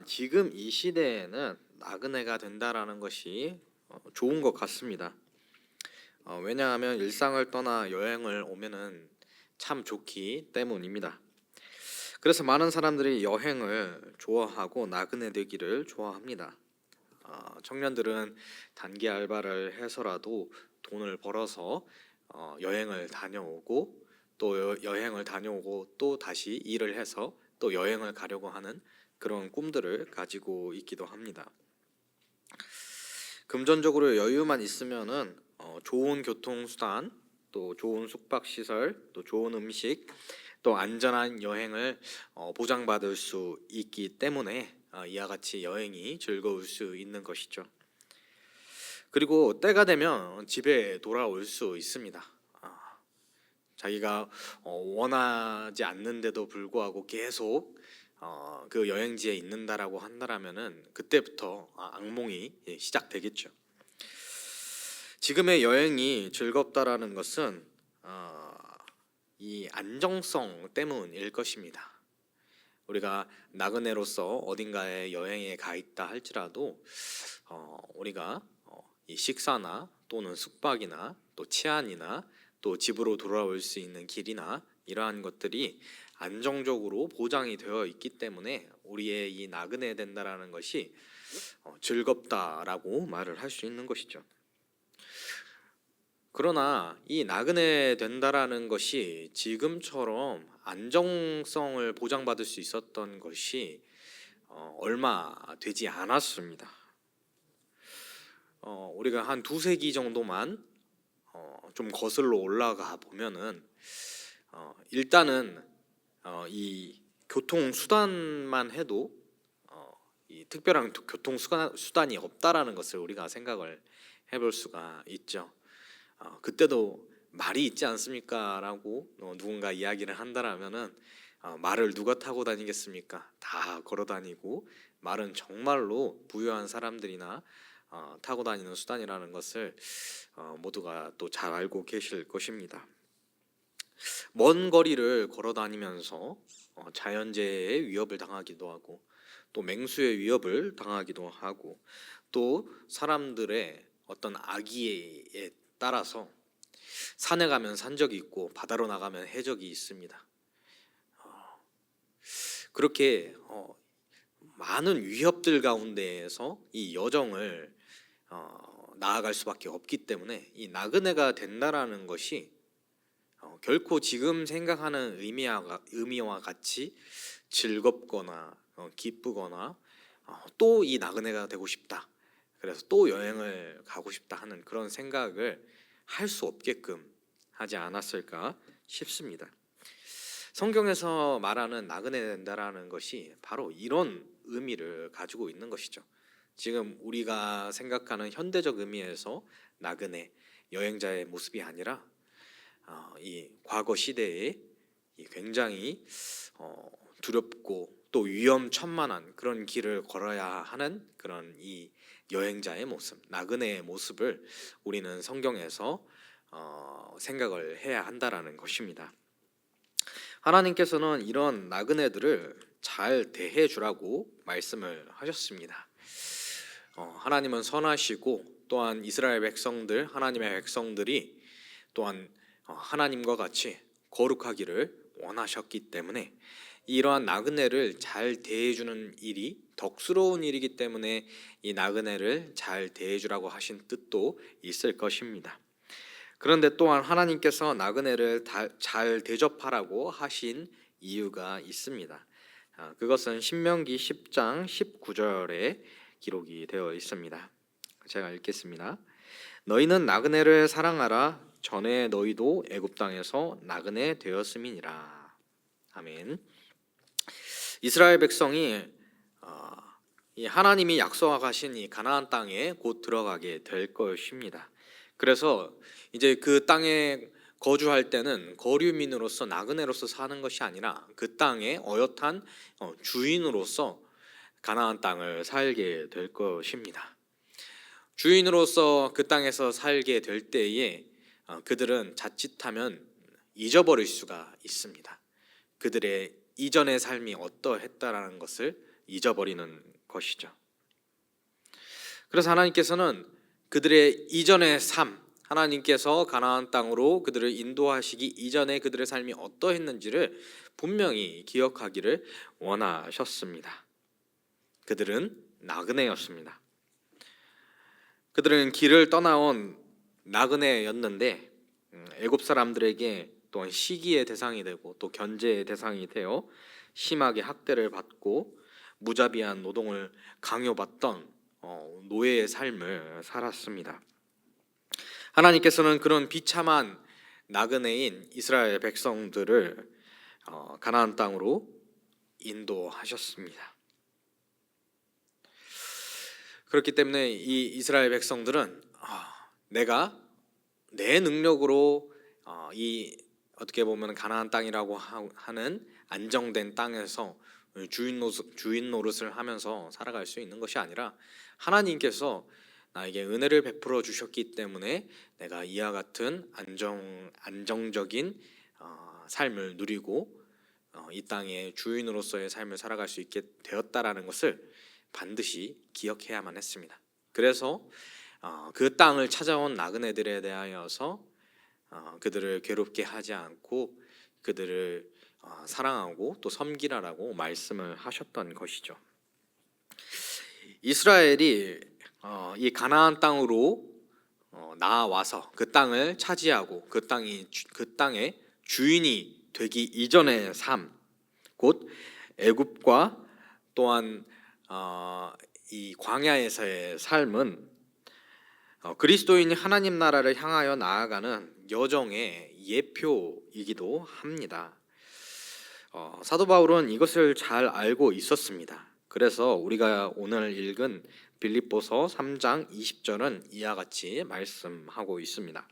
지금 이 시대에는 나그네가 된다라는 것이 좋은 것 같습니다. 왜냐하면 일상을 떠나 여행을 오면은 참 좋기 때문입니다. 그래서 많은 사람들이 여행을 좋아하고 나그네 되기를 좋아합니다. 청년들은 단기 알바를 해서라도 돈을 벌어서 여행을 다녀오고 또 여행을 다녀오고 또 다시 일을 해서 또 여행을 가려고 하는 그런 꿈들을 가지고 있기도 합니다. 금전적으로 여유만 있으면은 좋은 교통수단, 또 좋은 숙박시설, 또 좋은 음식, 또 안전한 여행을 보장받을 수 있기 때문에 이와 같이 여행이 즐거울 수 있는 것이죠. 그리고 때가 되면 집에 돌아올 수 있습니다. 자기가 원하지 않는데도 불구하고 계속 그 여행지에 있는다라고 한다라면은 그때부터 악몽이 시작되겠죠. 지금의 여행이 즐겁다라는 것은 이 안정성 때문일 것입니다. 우리가 나그네로서 어딘가에 여행에 가 있다 할지라도 우리가 이 식사나 또는 숙박이나 또 치안이나 또 집으로 돌아올 수 있는 길이나 이러한 것들이 안정적으로 보장이 되어 있기 때문에 우리의 이 나그네 된다라는 것이 즐겁다라고 말을 할 수 있는 것이죠. 그러나 이 나그네 된다라는 것이 지금처럼 안정성을 보장받을 수 있었던 것이 얼마 되지 않았습니다. 우리가 한 두세 기 정도만 좀 거슬러 올라가 보면은 일단은 이 교통 수단만 해도 이 특별한 교통 수단이 없다라는 것을 우리가 생각을 해볼 수가 있죠. 그때도 말이 있지 않습니까라고 누군가 이야기를 한다라면은 말을 누가 타고 다니겠습니까? 다 걸어 다니고 말은 정말로 부유한 사람들이나 타고 다니는 수단이라는 것을 모두가 또 잘 알고 계실 것입니다. 먼 거리를 걸어 다니면서 자연재해의 위협을 당하기도 하고 또 맹수의 위협을 당하기도 하고 또 사람들의 어떤 악의에 따라서 산에 가면 산적이 있고 바다로 나가면 해적이 있습니다. 그렇게 많은 위협들 가운데에서 이 여정을 나아갈 수밖에 없기 때문에 이 나그네가 된다라는 것이 결코 지금 생각하는 의미와 같이 즐겁거나 기쁘거나 또 이 나그네가 되고 싶다, 그래서 또 여행을 가고 싶다 하는 그런 생각을 할 수 없게끔 하지 않았을까 싶습니다. 성경에서 말하는 나그네 된다라는 것이 바로 이런 의미를 가지고 있는 것이죠. 지금 우리가 생각하는 현대적 의미에서 나그네, 여행자의 모습이 아니라 이 과거 시대에 굉장히 두렵고 또 위험천만한 그런 길을 걸어야 하는 그런 이 여행자의 모습, 나그네의 모습을 우리는 성경에서 생각을 해야 한다라는 것입니다. 하나님께서는 이런 나그네들을 잘 대해 주라고 말씀을 하셨습니다. 하나님은 선하시고 또한 이스라엘 백성들, 하나님의 백성들이 또한 하나님과 같이 거룩하기를 원하셨기 때문에 이러한 나그네를 잘 대해주는 일이 덕스러운 일이기 때문에 이 나그네를 잘 대해주라고 하신 뜻도 있을 것입니다. 그런데 또한 하나님께서 나그네를 잘 대접하라고 하신 이유가 있습니다. 그것은 신명기 10장 19절에 기록이 되어 있습니다. 제가 읽겠습니다. 너희는 나그네를 사랑하라. 전에 너희도 애굽 땅에서 나그네 되었음이니라. 아멘. 이스라엘 백성이 이 하나님이 약속하신 이 가나안 땅에 곧 들어가게 될 것입니다. 그래서 이제 그 땅에 거주할 때는 거류민으로서 나그네로서 사는 것이 아니라 그 땅의 어엿한 주인으로서 가나안 땅을 살게 될 것입니다. 주인으로서 그 땅에서 살게 될 때에 그들은 자칫하면 잊어버릴 수가 있습니다. 그들의 이전의 삶이 어떠했다라는 것을 잊어버리는 것이죠. 그래서 하나님께서는 그들의 이전의 삶, 하나님께서 가나안 땅으로 그들을 인도하시기 이전에 그들의 삶이 어떠했는지를 분명히 기억하기를 원하셨습니다. 그들은 나그네였습니다. 그들은 길을 떠나온 나그네였는데 애굽 사람들에게 또한 시기의 대상이 되고 또 견제의 대상이 되어 심하게 학대를 받고 무자비한 노동을 강요받던 노예의 삶을 살았습니다. 하나님께서는 그런 비참한 나그네인 이스라엘 백성들을 가나안 땅으로 인도하셨습니다. 그렇기 때문에 이 이스라엘 백성들은 내가 내 능력으로 이 어떻게 보면 가나안 땅이라고 하는 안정된 땅에서 주인 노릇을 하면서 살아갈 수 있는 것이 아니라 하나님께서 나에게 은혜를 베풀어 주셨기 때문에 내가 이와 같은 안정적인 삶을 누리고 이 땅의 주인으로서의 삶을 살아갈 수 있게 되었다라는 것을 반드시 기억해야만 했습니다. 그래서 그 땅을 찾아온 나그네들에 대하여서 그들을 괴롭게 하지 않고 그들을 사랑하고 또 섬기라라고 말씀을 하셨던 것이죠. 이스라엘이 이 가나안 땅으로 나와서 그 땅을 차지하고 그 땅의 주인이 되기 이전의 삶, 곧 애굽과 또한 이 광야에서의 삶은 그리스도인이 하나님 나라를 향하여 나아가는 여정의 예표이기도 합니다. 사도 바울은 이것을 잘 알고 있었습니다. 그래서 우리가 오늘 읽은 빌립보서 3장 20절은 이와 같이 말씀하고 있습니다.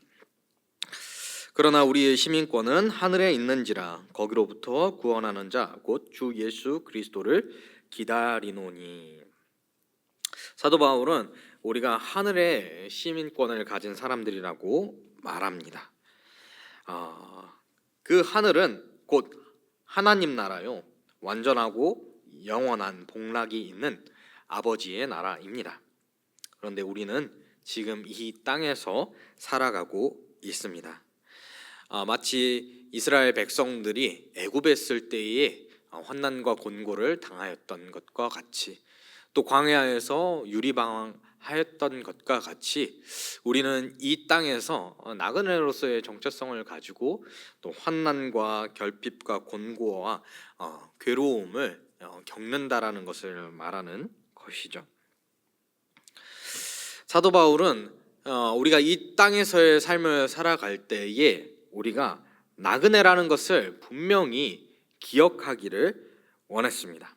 그러나 우리의 시민권은 하늘에 있는지라 거기로부터 구원하는 자 곧 주 예수 그리스도를 기다리노니. 사도 바울은 우리가 하늘의 시민권을 가진 사람들이라고 말합니다. 그 하늘은 곧 하나님 나라요, 완전하고 영원한 복락이 있는 아버지의 나라입니다. 그런데 우리는 지금 이 땅에서 살아가고 있습니다. 마치 이스라엘 백성들이 애굽에 있을 때에 환난과 곤고를 당하였던 것과 같이, 또 광야에서 유리방황하였던 것과 같이 우리는 이 땅에서 나그네로서의 정체성을 가지고 또 환난과 결핍과 곤고와 괴로움을 겪는다라는 것을 말하는 것이죠. 사도 바울은 우리가 이 땅에서의 삶을 살아갈 때에 우리가 나그네라는 것을 분명히 기억하기를 원했습니다.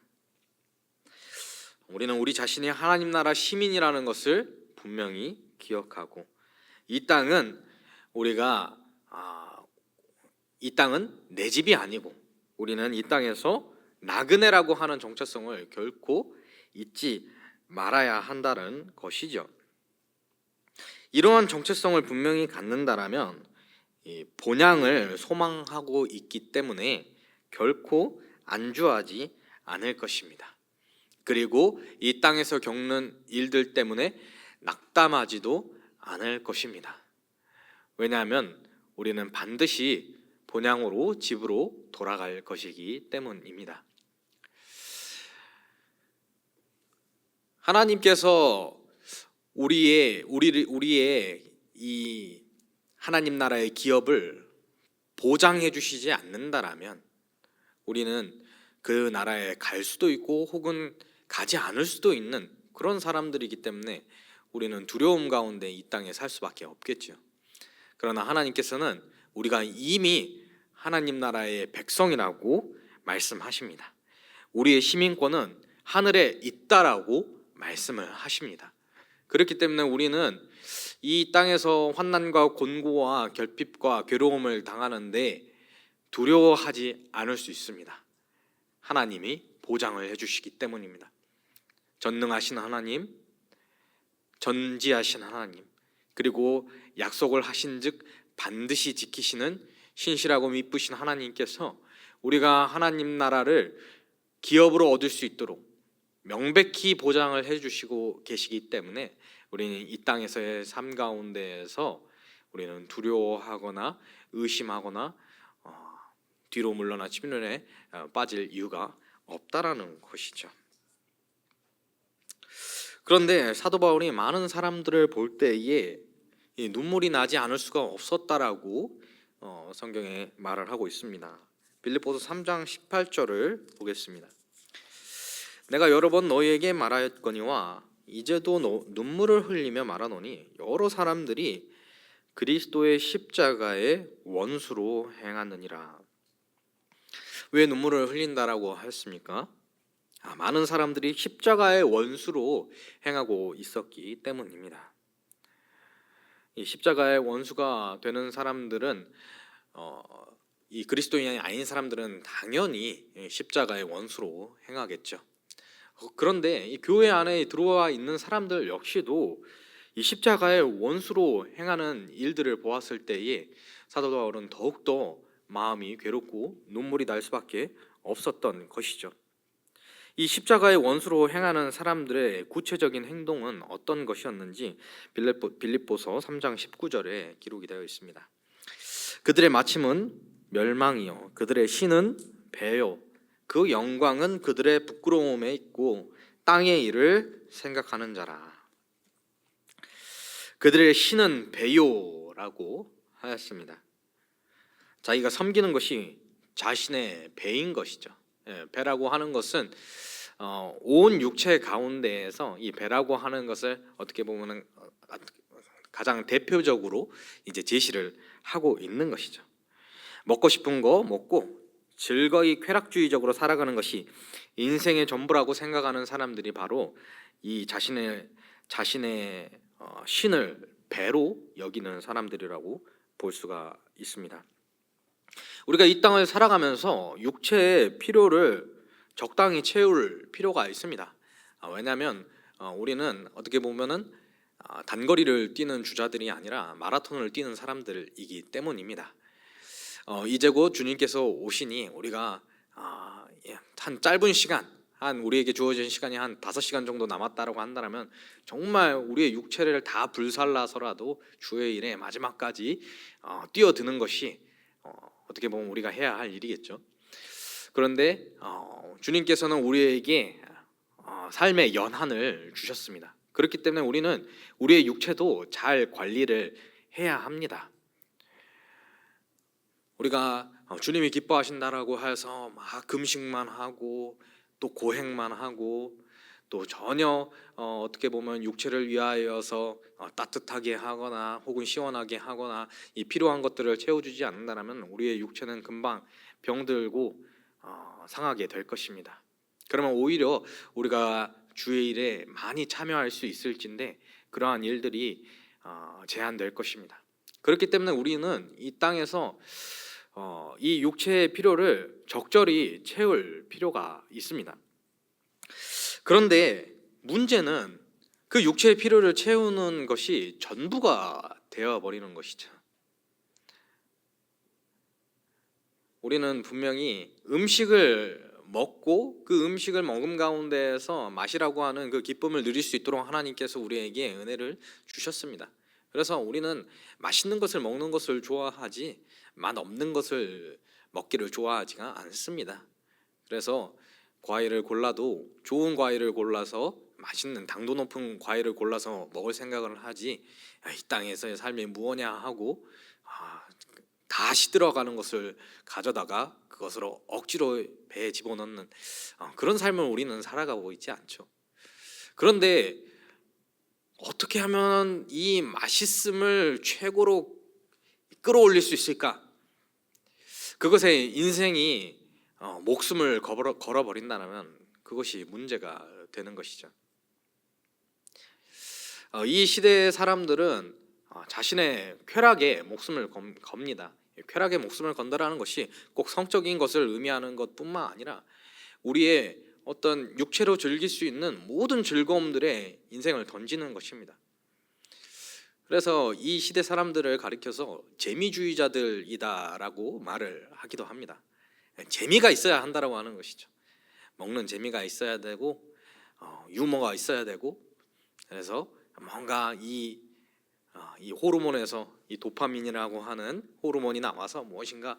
우리는 우리 자신이 하나님 나라 시민이라는 것을 분명히 기억하고 이 땅은 이 땅은 내 집이 아니고 우리는 이 땅에서 나그네라고 하는 정체성을 결코 잊지 말아야 한다는 것이죠. 이러한 정체성을 분명히 갖는다라면 본향을 소망하고 있기 때문에 결코 안주하지 않을 것입니다. 그리고 이 땅에서 겪는 일들 때문에 낙담하지도 않을 것입니다. 왜냐하면 우리는 반드시 본향으로 집으로 돌아갈 것이기 때문입니다. 하나님께서 우리의 이 하나님 나라의 기업을 보장해 주시지 않는다라면 우리는 그 나라에 갈 수도 있고 혹은 가지 않을 수도 있는 그런 사람들이기 때문에 우리는 두려움 가운데 이 땅에 살 수밖에 없겠죠. 그러나 하나님께서는 우리가 이미 하나님 나라의 백성이라고 말씀하십니다. 우리의 시민권은 하늘에 있다라고 말씀을 하십니다. 그렇기 때문에 우리는 이 땅에서 환난과 곤고와 결핍과 괴로움을 당하는데 두려워하지 않을 수 있습니다. 하나님이 보장을 해주시기 때문입니다. 전능하신 하나님, 전지하신 하나님, 그리고 약속을 하신즉 반드시 지키시는 신실하고 미쁘신 하나님께서 우리가 하나님 나라를 기업으로 얻을 수 있도록 명백히 보장을 해주시고 계시기 때문에 우리는 이 땅에서의 삶 가운데에서 우리는 두려워하거나 의심하거나 뒤로 물러나 침륜에 빠질 이유가 없다라는 것이죠. 그런데 사도 바울이 많은 사람들을 볼 때에 이 눈물이 나지 않을 수가 없었다라고 성경에 말을 하고 있습니다. 빌립보서 3장 18절을 보겠습니다. 내가 여러 번 너희에게 말하였거니와 이제도 눈물을 흘리며 말하노니 여러 사람들이 그리스도의 십자가의 원수로 행하느니라. 왜 눈물을 흘린다라고 했습니까? 많은 사람들이 십자가의 원수로 행하고 있었기 때문입니다. 이 십자가의 원수가 되는 사람들은 이 그리스도인이 아닌 사람들은 당연히 십자가의 원수로 행하겠죠. 그런데 이 교회 안에 들어와 있는 사람들 역시도 이 십자가의 원수로 행하는 일들을 보았을 때에 사도 바울은 더욱더 마음이 괴롭고 눈물이 날 수밖에 없었던 것이죠. 이 십자가의 원수로 행하는 사람들의 구체적인 행동은 어떤 것이었는지 빌립보서 3장 19절에 기록이 되어 있습니다. 그들의 마침은 멸망이요 그들의 신은 배요 그 영광은 그들의 부끄러움에 있고 땅의 일을 생각하는 자라. 그들의 신은 배요라고 하였습니다. 자기가 섬기는 것이 자신의 배인 것이죠. 배라고 하는 것은 온 육체 가운데에서 이 배라고 하는 것을 어떻게 보면 가장 대표적으로 이제 제시를 하고 있는 것이죠. 먹고 싶은 거 먹고 즐거이 쾌락주의적으로 살아가는 것이 인생의 전부라고 생각하는 사람들이 바로 이 자신의 신을 배로 여기는 사람들이라고 볼 수가 있습니다. 우리가 이 땅을 살아가면서 육체의 필요를 적당히 채울 필요가 있습니다. 왜냐하면 우리는 어떻게 보면은 단거리를 뛰는 주자들이 아니라 마라톤을 뛰는 사람들이기 때문입니다. 이제 곧 주님께서 오시니 우리가 한 짧은 시간, 우리에게 주어진 시간이 한 5시간 정도 남았다라고 한다면 정말 우리의 육체를 다 불살라서라도 주의 일에 마지막까지 뛰어드는 것이 어떻게 보면 우리가 해야 할 일이겠죠. 그런데 주님께서는 우리에게 삶의 연한을 주셨습니다. 그렇기 때문에 우리는 우리의 육체도 잘 관리를 해야 합니다. 우리가 주님이 기뻐하신다라고 해서 막 금식만 하고 또 고행만 하고 또 전혀 어떻게 보면 육체를 위하여서 따뜻하게 하거나 혹은 시원하게 하거나 이 필요한 것들을 채워주지 않는다면 우리의 육체는 금방 병들고 상하게 될 것입니다. 그러면 오히려 우리가 주의 일에 많이 참여할 수 있을진데 그러한 일들이 제한될 것입니다. 그렇기 때문에 우리는 이 땅에서 이 육체의 필요를 적절히 채울 필요가 있습니다. 그런데 문제는 그 육체의 필요를 채우는 것이 전부가 되어버리는 것이죠. 우리는 분명히 음식을 먹고 그 음식을 먹음 가운데에서 맛이라고 하는 그 기쁨을 누릴 수 있도록 하나님께서 우리에게 은혜를 주셨습니다. 그래서 우리는 맛있는 것을 먹는 것을 좋아하지 맛 없는 것을 먹기를 좋아하지가 않습니다. 그래서 과일을 골라도 좋은 과일을 골라서 맛있는 당도 높은 과일을 골라서 먹을 생각을 하지 이 땅에서의 삶이 무엇냐 하고 다 시들어가는 것을 가져다가 그것으로 억지로 배에 집어넣는 그런 삶을 우리는 살아가고 있지 않죠. 그런데 어떻게 하면 이 맛있음을 최고로 끌어올릴 수 있을까? 그것에 인생이 목숨을 걸어버린다면 그것이 문제가 되는 것이죠. 이 시대의 사람들은 자신의 쾌락에 목숨을 겁니다. 쾌락에 목숨을 건다라는 것이 꼭 성적인 것을 의미하는 것뿐만 아니라 우리의 어떤 육체로 즐길 수 있는 모든 즐거움들에 인생을 던지는 것입니다. 그래서 이 시대 사람들을 가리켜서 재미주의자들이다라고 말을 하기도 합니다. 재미가 있어야 한다라고 하는 것이죠. 먹는 재미가 있어야 되고 유머가 있어야 되고, 그래서 뭔가 이 호르몬에서 이 도파민이라고 하는 호르몬이 나와서 무엇인가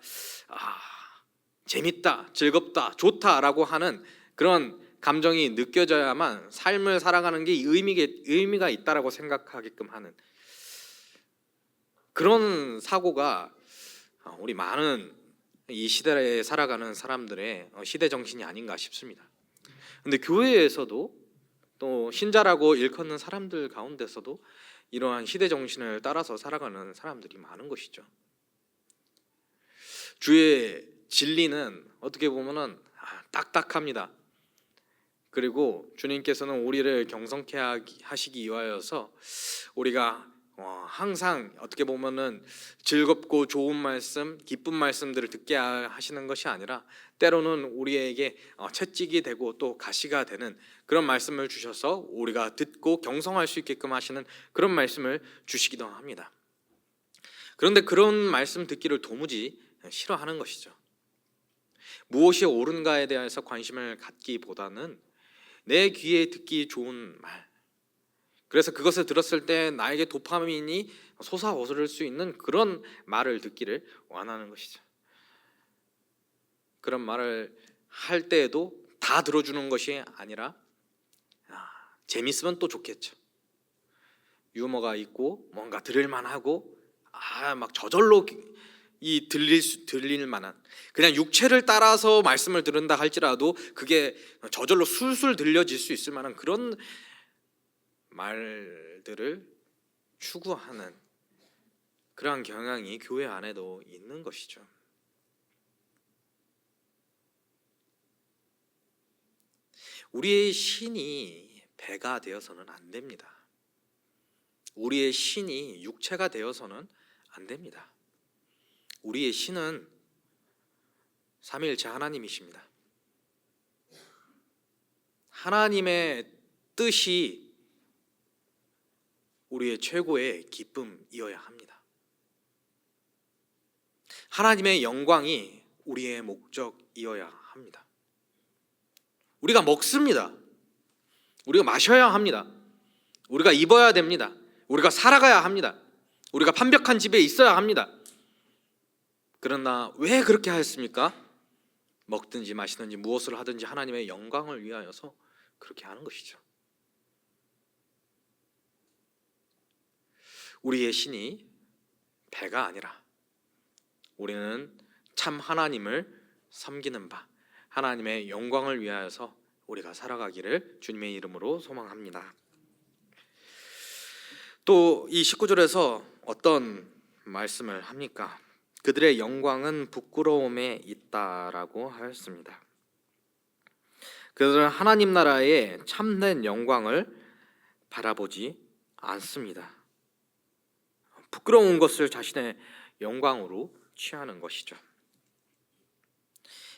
재밌다, 즐겁다, 좋다라고 하는 그런 감정이 느껴져야만 삶을 살아가는 게 의미가 있다라고 생각하게끔 하는 그런 사고가 우리 많은 이 시대에 살아가는 사람들의 시대 정신이 아닌가 싶습니다. 근데 교회에서도 또 신자라고 일컫는 사람들 가운데서도 이러한 시대 정신을 따라서 살아가는 사람들이 많은 것이죠. 주의 진리는 어떻게 보면은 딱딱합니다. 그리고 주님께서는 우리를 경성케 하시기 위하여서 우리가 항상 어떻게 보면은 즐겁고 좋은 말씀, 기쁜 말씀들을 듣게 하시는 것이 아니라 때로는 우리에게 채찍이 되고 또 가시가 되는 그런 말씀을 주셔서 우리가 듣고 경성할 수 있게끔 하시는 그런 말씀을 주시기도 합니다. 그런데 그런 말씀 듣기를 도무지 싫어하는 것이죠. 무엇이 옳은가에 대해서 관심을 갖기보다는 내 귀에 듣기 좋은 말, 그래서 그것을 들었을 때 나에게 도파민이 솟아오를 수 있는 그런 말을 듣기를 원하는 것이죠. 그런 말을 할 때에도 다 들어주는 것이 아니라 재밌으면 또 좋겠죠. 유머가 있고 뭔가 들을만하고 막 저절로 들릴 만한, 그냥 육체를 따라서 말씀을 들은다 할지라도 그게 저절로 술술 들려질 수 있을 만한 그런 말들을 추구하는 그러한 경향이 교회 안에도 있는 것이죠. 우리의 신이 배가 되어서는 안 됩니다. 우리의 신이 육체가 되어서는 안 됩니다. 우리의 신은 삼위일체 하나님이십니다. 하나님의 뜻이 우리의 최고의 기쁨이어야 합니다. 하나님의 영광이 우리의 목적이어야 합니다. 우리가 먹습니다. 우리가 마셔야 합니다. 우리가 입어야 됩니다. 우리가 살아가야 합니다. 우리가 판벽한 집에 있어야 합니다. 그러나 왜 그렇게 하였습니까? 먹든지 마시든지 무엇을 하든지 하나님의 영광을 위하여서 그렇게 하는 것이죠. 우리의 신이 배가 아니라 우리는 참 하나님을 섬기는 바, 하나님의 영광을 위하여서 우리가 살아가기를 주님의 이름으로 소망합니다. 또 이 19절에서 어떤 말씀을 합니까? 그들의 영광은 부끄러움에 있다라고 하였습니다. 그들은 하나님 나라의 참된 영광을 바라보지 않습니다. 부끄러운 것을 자신의 영광으로 취하는 것이죠.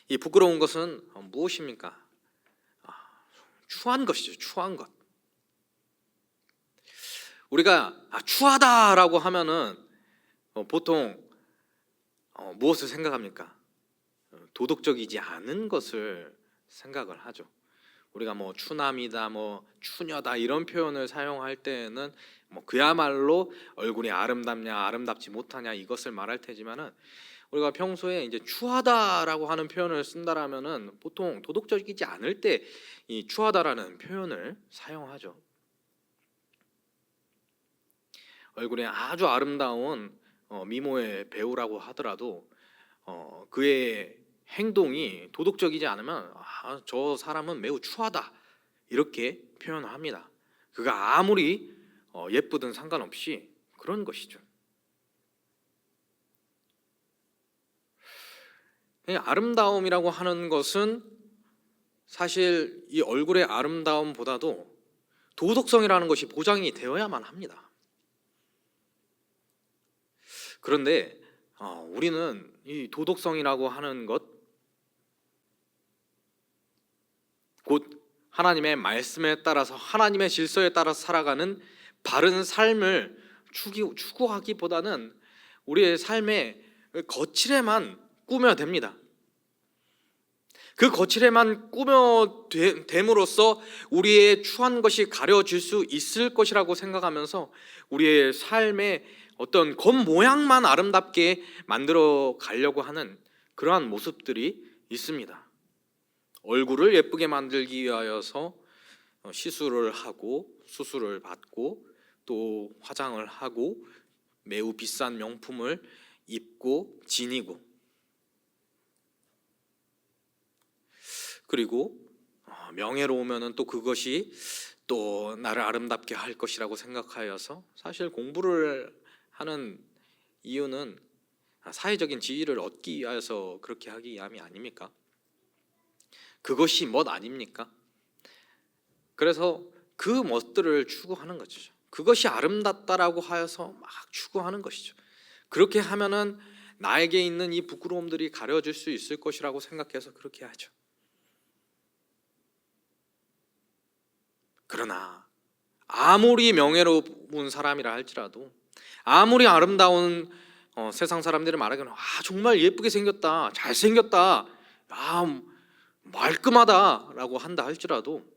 이 부끄러운 것은 무엇입니까? 추한 것이죠. 추한 것. 우리가 추하다라고 하면은 보통 무엇을 생각합니까? 도덕적이지 않은 것을 생각을 하죠. 우리가 추남이다, 추녀다 이런 표현을 사용할 때에는 그야말로 얼굴이 아름답냐 아름답지 못하냐 이것을 말할 테지만은 우리가 평소에 이제 추하다라고 하는 표현을 쓴다라면은 보통 도덕적이지 않을 때 이 추하다라는 표현을 사용하죠. 얼굴에 아주 아름다운 미모의 배우라고 하더라도 그의 행동이 도덕적이지 않으면 저 사람은 매우 추하다 이렇게 표현을 합니다. 그가 아무리 예쁘든 상관없이 그런 것이죠. 아름다움이라고 하는 것은 사실 이 얼굴의 아름다움보다도 도덕성이라는 것이 보장이 되어야만 합니다. 그런데 우리는 이 도덕성이라고 하는 것, 곧 하나님의 말씀에 따라서 하나님의 질서에 따라서 살아가는 바른 삶을 추구하기보다는 우리의 삶의 거칠에만 꾸며댑니다. 그 거칠에만 꾸며됨으로써 우리의 추한 것이 가려질 수 있을 것이라고 생각하면서 우리의 삶의 어떤 겉모양만 아름답게 만들어 가려고 하는 그러한 모습들이 있습니다. 얼굴을 예쁘게 만들기 위하여서 시술을 하고 수술을 받고 또 화장을 하고 매우 비싼 명품을 입고 지니고, 그리고 명예로우면은 또 그것이 또 나를 아름답게 할 것이라고 생각하여서 사실 공부를 하는 이유는 사회적인 지위를 얻기 위해서 그렇게 하기 위함이 아닙니까? 그것이 멋 아닙니까? 그래서 그 멋들을 추구하는 거죠. 그것이 아름답다라고 하여서 막 추구하는 것이죠. 그렇게 하면은 나에게 있는 이 부끄러움들이 가려질 수 있을 것이라고 생각해서 그렇게 하죠. 그러나 아무리 명예로운 사람이라 할지라도, 아무리 아름다운 세상 사람들이 말하기는 정말 예쁘게 생겼다, 잘생겼다, 말끔하다라고 한다 할지라도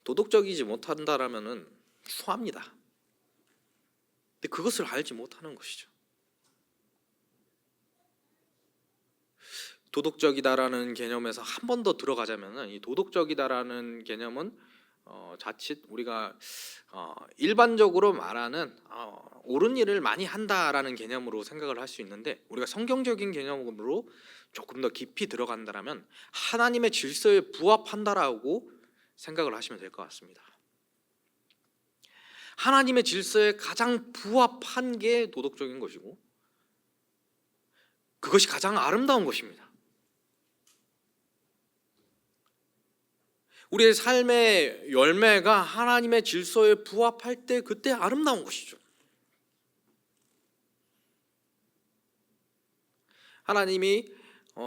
도덕적이지 못한다라면은 추합니다. 근데 그것을 알지 못하는 것이죠. 도덕적이다라는 개념에서 한 번 더 들어가자면은, 이 도덕적이다라는 개념은 자칫 우리가 일반적으로 말하는 옳은 일을 많이 한다라는 개념으로 생각을 할 수 있는데, 우리가 성경적인 개념으로 조금 더 깊이 들어간다라면 하나님의 질서에 부합한다라고 생각을 하시면 될 것 같습니다. 하나님의 질서에 가장 부합한 게 도덕적인 것이고, 그것이 가장 아름다운 것입니다. 우리의 삶의 열매가 하나님의 질서에 부합할 때 그때 아름다운 것이죠. 하나님이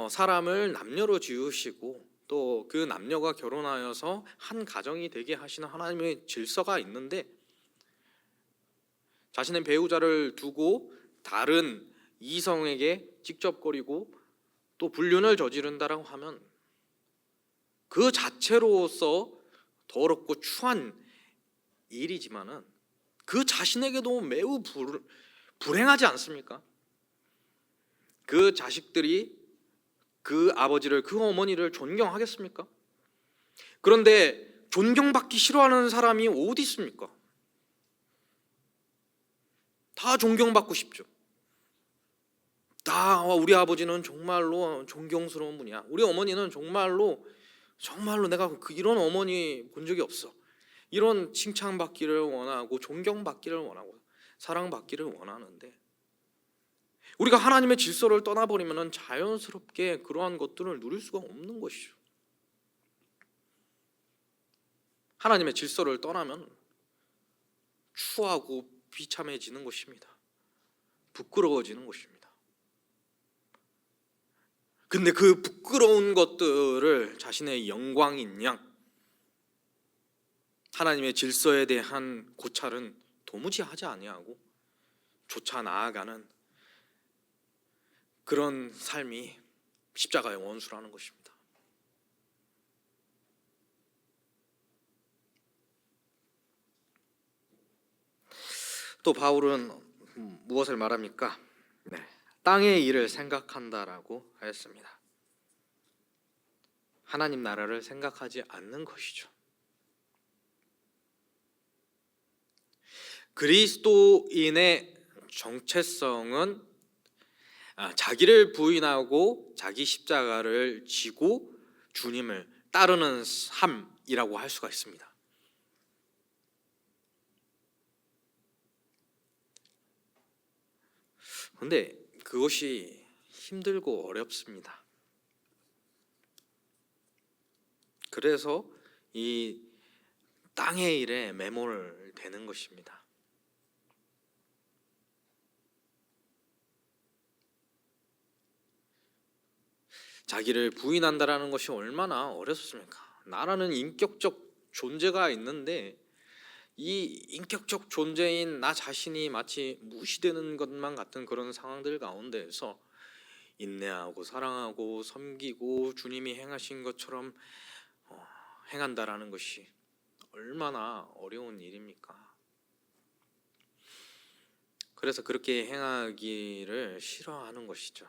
사람을 남녀로 지으시고 또 그 남녀가 결혼하여서 한 가정이 되게 하시는 하나님의 질서가 있는데, 자신의 배우자를 두고 다른 이성에게 직접거리고 또 불륜을 저지른다라고 하면 그 자체로서 더럽고 추한 일이지만은 그 자신에게도 매우 불행하지 않습니까? 그 자식들이 그 아버지를, 그 어머니를 존경하겠습니까? 그런데 존경받기 싫어하는 사람이 어디 있습니까? 다 존경받고 싶죠. 다 우리 아버지는 정말로 존경스러운 분이야, 우리 어머니는 정말로 내가 이런 어머니 본 적이 없어, 이런 칭찬받기를 원하고 존경받기를 원하고 사랑받기를 원하는데, 우리가 하나님의 질서를 떠나버리면 자연스럽게 그러한 것들을 누릴 수가 없는 것이죠. 하나님의 질서를 떠나면 추하고 비참해지는 것입니다. 부끄러워지는 것입니다. 근데 그 부끄러운 것들을 자신의 영광인 양 하나님의 질서에 대한 고찰은 도무지 하지 아니하고 쫓아 나아가는 그런 삶이 십자가의 원수라는 것입니다. 또 바울은 무엇을 말합니까? 땅의 일을 생각한다라고 하였습니다. 하나님 나라를 생각하지 않는 것이죠. 그리스도인의 정체성은 자기를 부인하고 자기 십자가를 지고 주님을 따르는 삶이라고 할 수가 있습니다. 그런데 그것이 힘들고 어렵습니다. 그래서 이 땅의 일에 매몰되는 것입니다. 자기를 부인한다라는 것이 얼마나 어렵습니까? 나라는 인격적 존재가 있는데 이 인격적 존재인 나 자신이 마치 무시되는 것만 같은 그런 상황들 가운데에서 인내하고 사랑하고 섬기고 주님이 행하신 것처럼 행한다라는 것이 얼마나 어려운 일입니까? 그래서 그렇게 행하기를 싫어하는 것이죠.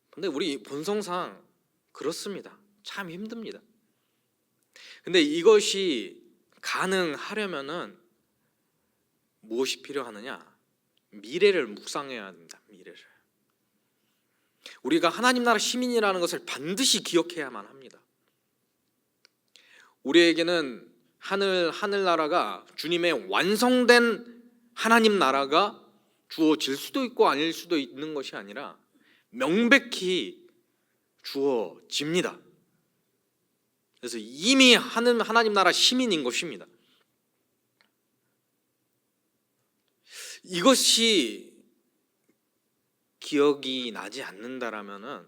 근데 우리 본성상 그렇습니다. 참 힘듭니다. 근데 이것이 가능하려면은 무엇이 필요하느냐? 미래를 묵상해야 합니다. 미래를. 우리가 하나님 나라 시민이라는 것을 반드시 기억해야만 합니다. 우리에게는 하늘나라가 주님의 완성된 하나님 나라가 주어질 수도 있고 아닐 수도 있는 것이 아니라 명백히 주어집니다. 그래서 이미 하나님 나라 시민인 것입니다. 이것이 기억이 나지 않는다라면은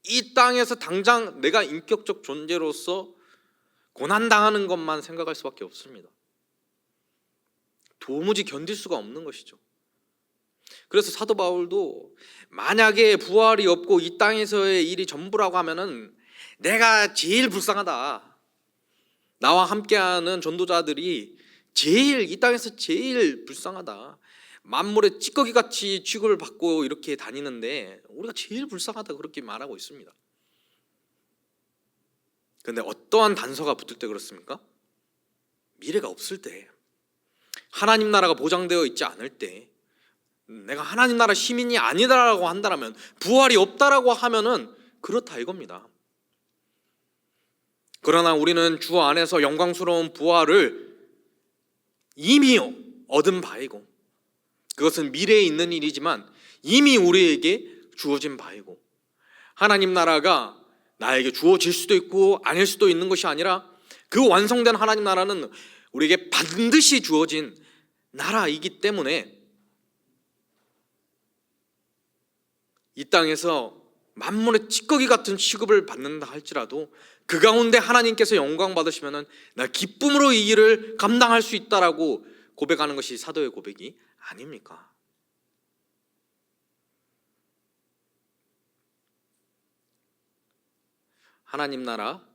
이 땅에서 당장 내가 인격적 존재로서 고난당하는 것만 생각할 수밖에 없습니다. 도무지 견딜 수가 없는 것이죠. 그래서 사도 바울도 만약에 부활이 없고 이 땅에서의 일이 전부라고 하면은 내가 제일 불쌍하다. 나와 함께하는 전도자들이 이 땅에서 제일 불쌍하다. 만물의 찌꺼기같이 취급을 받고 이렇게 다니는데 우리가 제일 불쌍하다 그렇게 말하고 있습니다. 그런데 어떠한 단서가 붙을 때 그렇습니까? 미래가 없을 때, 하나님 나라가 보장되어 있지 않을 때, 내가 하나님 나라 시민이 아니다라고 한다면, 부활이 없다라고 하면은 그렇다 이겁니다. 그러나 우리는 주 안에서 영광스러운 부활을 이미 얻은 바이고, 그것은 미래에 있는 일이지만 이미 우리에게 주어진 바이고, 하나님 나라가 나에게 주어질 수도 있고 아닐 수도 있는 것이 아니라 그 완성된 하나님 나라는 우리에게 반드시 주어진 나라이기 때문에 이 땅에서 만물의 찌꺼기 같은 취급을 받는다 할지라도 그 가운데 하나님께서 영광 받으시면은 나 기쁨으로 이 일을 감당할 수 있다라고 고백하는 것이 사도의 고백이 아닙니까? 하나님 나라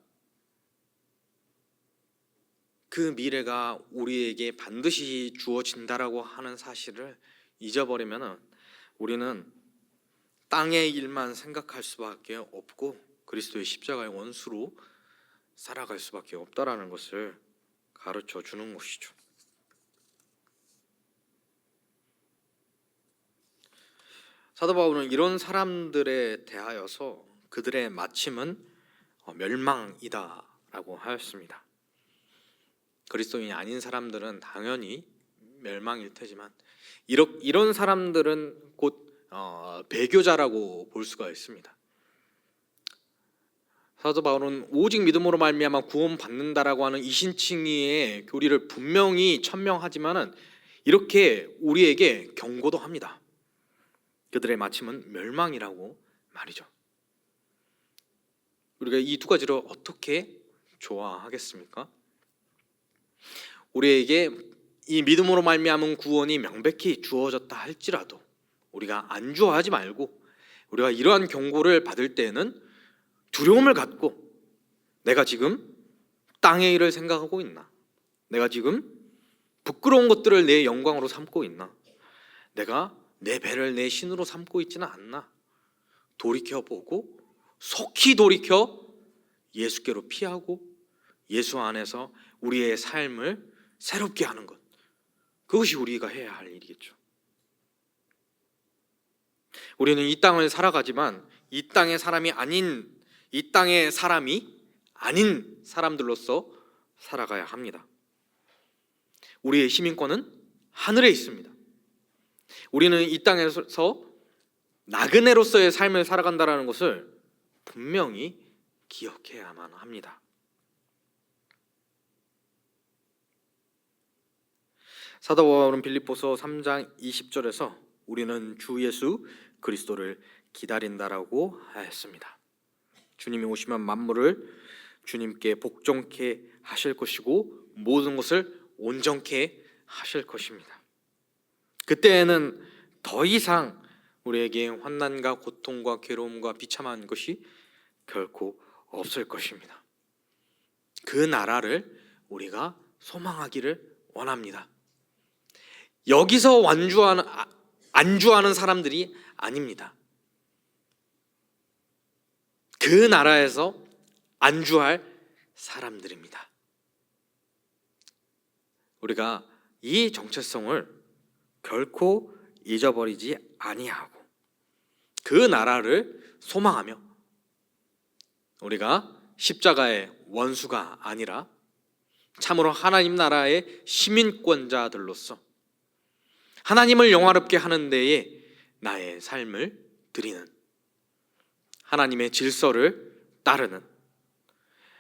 그 미래가 우리에게 반드시 주어진다라고 하는 사실을 잊어버리면 우리는 땅의 일만 생각할 수밖에 없고 그리스도의 십자가의 원수로 살아갈 수밖에 없다라는 것을 가르쳐 주는 것이죠. 사도 바울은 이런 사람들에 대하여서 그들의 마침은 멸망이다라고 하였습니다. 그리스도인이 아닌 사람들은 당연히 멸망일 테지만 이런 사람들은 곧 배교자라고 볼 수가 있습니다. 사도 바울은 오직 믿음으로 말미암아 구원받는다라고 하는 이신칭의의 교리를 분명히 천명하지만은 이렇게 우리에게 경고도 합니다. 그들의 마침은 멸망이라고 말이죠. 우리가 이 두 가지를 어떻게 좋아하겠습니까? 우리에게 이 믿음으로 말미암은 구원이 명백히 주어졌다 할지라도 우리가 안주하지 말고 우리가 이러한 경고를 받을 때에는 두려움을 갖고 내가 지금 땅의 일을 생각하고 있나? 내가 지금 부끄러운 것들을 내 영광으로 삼고 있나? 내가 내 배를 내 신으로 삼고 있지는 않나? 돌이켜보고 속히 돌이켜 예수께로 피하고 예수 안에서 우리의 삶을 새롭게 하는 것, 그것이 우리가 해야 할 일이겠죠. 우리는 이 땅을 살아가지만 이 땅의 사람이 아닌 사람들로서 살아가야 합니다. 우리의 시민권은 하늘에 있습니다. 우리는 이 땅에서 나그네로서의 삶을 살아간다는 것을 분명히 기억해야만 합니다. 사도 바울은 빌립보서 3장 20절에서 우리는 주 예수 그리스도를 기다린다라고 하였습니다. 주님이 오시면 만물을 주님께 복종케 하실 것이고 모든 것을 온전케 하실 것입니다. 그때에는 더 이상 우리에게 환난과 고통과 괴로움과 비참한 것이 결코 없을 것입니다. 그 나라를 우리가 소망하기를 원합니다. 여기서 안주하는 사람들이 아닙니다. 그 나라에서 안주할 사람들입니다. 우리가 이 정체성을 결코 잊어버리지 아니하고 그 나라를 소망하며 우리가 십자가의 원수가 아니라 참으로 하나님 나라의 시민권자들로서 하나님을 영화롭게 하는 데에 나의 삶을 드리는, 하나님의 질서를 따르는,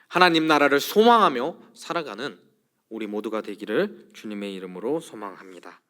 하나님 나라를 소망하며 살아가는 우리 모두가 되기를 주님의 이름으로 소망합니다.